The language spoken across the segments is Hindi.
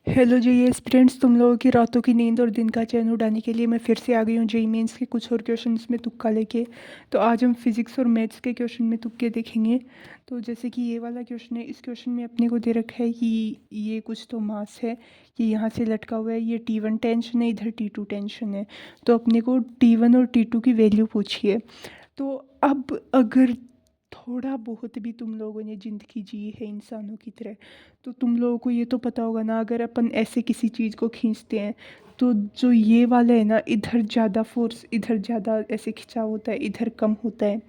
हेलो जी एस्पिरेंट्स, तुम लोगों की रातों की नींद और दिन का चैन उड़ाने के लिए मैं फिर से आ गई हूँ जेईई मेंस के कुछ और क्वेश्चंस में तुक्का लेके। तो आज हम फिजिक्स और मैथ्स के क्वेश्चन में तुक्के देखेंगे। तो जैसे कि ये वाला क्वेश्चन है, इस क्वेश्चन में अपने को दे रखा है कि ये कुछ तो मास है, ये यहाँ से लटका हुआ है, ये T1 टेंशन है, इधर T2 टेंशन है। तो अपने को T1 और T2 की वैल्यू पूछी है। तो अब अगर थोड़ा बहुत भी तुम लोगों ने ज़िंदगी जी है इंसानों की तरह, तो तुम लोगों को ये तो पता होगा ना, अगर अपन ऐसे किसी चीज़ को खींचते हैं तो जो ये वाला है ना, इधर ज़्यादा फोर्स, इधर ज़्यादा ऐसे खिंचाव होता है, इधर कम होता है।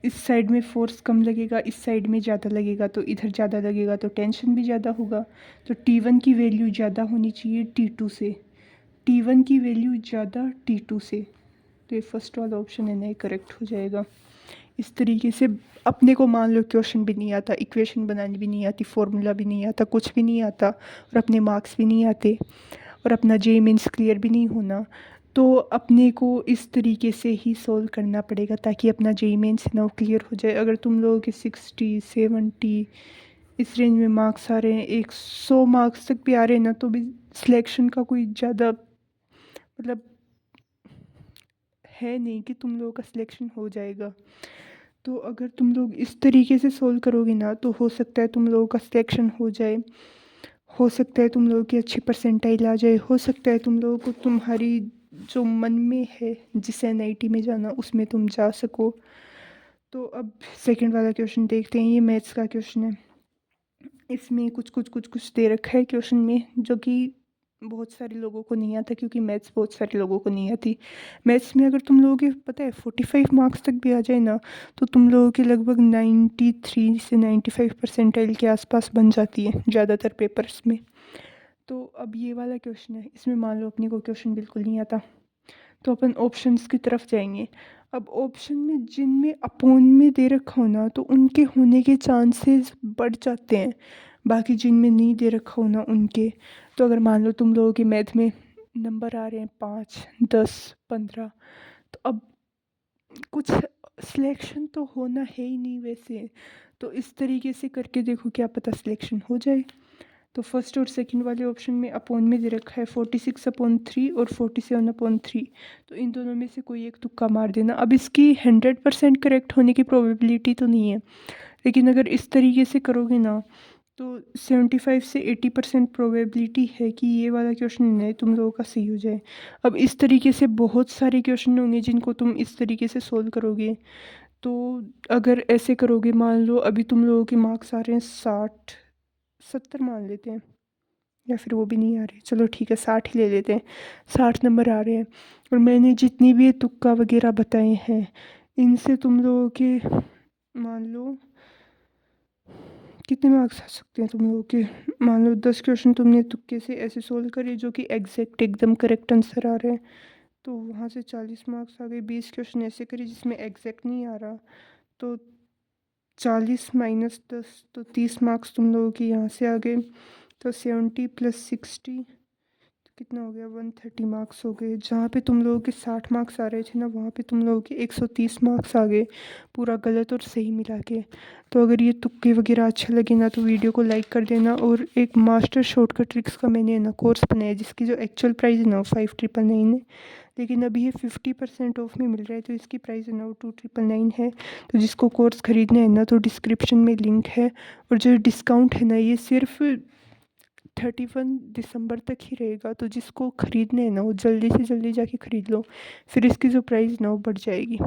इस साइड में फोर्स कम लगेगा, इस साइड में ज़्यादा लगेगा, तो इधर ज़्यादा लगेगा तो टेंशन भी ज़्यादा होगा। तो T1 की वैल्यू ज़्यादा होनी चाहिए T2 से, T1 की वैल्यू ज़्यादा T2 से। तो ये फर्स्ट वाला ऑप्शन है ना, ये करेक्ट हो जाएगा। इस तरीके से अपने को मान लो क्वेश्चन भी नहीं आता, इक्वेशन बनानी भी नहीं आती, फॉर्मूला भी नहीं आता, कुछ भी नहीं आता, और अपने मार्क्स भी नहीं आते, और अपना जेईई मेंस क्लियर भी नहीं होना, तो अपने को इस तरीके से ही सॉल्व करना पड़ेगा ताकि अपना जेईई मेंस ना क्लियर हो जाए। अगर तुम लोगों के 60 70 इस रेंज में मार्क्स आ रहे हैं, 100 मार्क्स तक भी आ रहे हैं ना, तो भी सिलेक्शन का कोई ज़्यादा मतलब है नहीं कि तुम लोगों का सिलेक्शन हो जाएगा। तो अगर तुम लोग इस तरीके से सोल्व करोगे ना, तो हो सकता है तुम लोगों का सिलेक्शन हो जाए, हो सकता है तुम लोगों की अच्छी परसेंटाइल आ जाए, हो सकता है तुम लोगों को तुम्हारी जो मन में है जिस एनआईटी में जाना उसमें तुम जा सको। तो अब सेकंड वाला क्वेश्चन देखते हैं, ये मैथ्स का क्वेश्चन है। इसमें कुछ दे रखा है क्वेश्चन में जो कि बहुत सारे लोगों को नहीं आता, क्योंकि मैथ्स बहुत सारे लोगों को नहीं आती। मैथ्स में अगर तुम लोगों के पता है 45 मार्क्स तक भी आ जाए ना, तो तुम लोगों के लगभग 93 से 95 परसेंटाइल के आसपास बन जाती है ज़्यादातर पेपर्स में। तो अब ये वाला क्वेश्चन है, इसमें मान लो अपने को क्वेश्चन बिल्कुल नहीं आता, तो अपन ऑप्शंस की तरफ जाएंगे। अब ऑप्शन में जिनमें अपोन में दे रखा हो ना, तो उनके होने के चांसेस बढ़ जाते हैं, बाकी जिनमें नहीं दे रखा हो ना उनके। तो अगर मान लो तुम लोगों के मैथ में नंबर आ रहे हैं 5 10 15, तो अब कुछ सिलेक्शन तो होना है ही नहीं वैसे। तो इस तरीके से करके देखो, क्या पता सिलेक्शन हो जाए। तो फर्स्ट और सेकंड वाले ऑप्शन में अपोन में दे रखा है 46/3 और 47/3। तो इन दोनों में से कोई एक तुक्का मार देना। अब इसकी 100% करेक्ट होने की प्रोबेबिलिटी तो नहीं है, लेकिन अगर इस तरीके से करोगे ना, तो 75 से 80% प्रोबेबिलिटी है कि ये वाला क्वेश्चन नहीं तुम लोगों का सही हो जाए। अब इस तरीके से बहुत सारे क्वेश्चन होंगे जिनको तुम इस तरीके से सोल्व करोगे। तो अगर ऐसे करोगे, मान लो अभी तुम लोगों के मार्क्स आ रहे हैं 60 70 मान लेते हैं, या फिर वो भी नहीं आ रहे, चलो ठीक है 60 ही ले लेते हैं। 60 नंबर आ रहे हैं, और मैंने जितनी भी ये तुक्का वगैरह बताए हैं, इनसे तुम लोगों के मान लो कितने मार्क्स आ सकते हैं तुम लोगों के। मान लो 10 क्वेश्चन तुमने तुक्के से ऐसे सोल्व करे जो कि एग्जैक्ट एकदम करेक्ट आंसर आ रहे हैं, तो वहाँ से 40 मार्क्स आ गए। 20 क्वेश्चन ऐसे करे जिसमें एग्जैक्ट नहीं आ रहा, तो 40 - 10 तो 30 मार्क्स तुम लोगों के यहाँ से आ गए। तो 70 + 60 तो कितना हो गया, 130 मार्क्स हो गए। जहाँ पे तुम लोगों के 60 मार्क्स आ रहे थे ना, वहाँ पे तुम लोगों के 130 मार्क्स आ गए, पूरा गलत और सही मिला के। तो अगर ये तुक्के वगैरह अच्छे लगे ना, तो वीडियो को लाइक कर देना। और एक मास्टर शॉर्टकट ट्रिक्स का मैंने ना कोर्स बनाया, जिसकी जो एक्चुअल प्राइस है ना वो 5999 है, लेकिन अभी ये 50% ऑफ में मिल रहा है, तो इसकी प्राइस है ना वो 2999 है। तो जिसको कोर्स ख़रीदना है ना, तो डिस्क्रिप्शन में लिंक है। और जो डिस्काउंट है ना, ये सिर्फ 31 दिसंबर तक ही रहेगा। तो जिसको ख़रीदना है ना, वो जल्दी से जल्दी जाके ख़रीद लो, फिर इसकी जो प्राइस ना वो बढ़ जाएगी।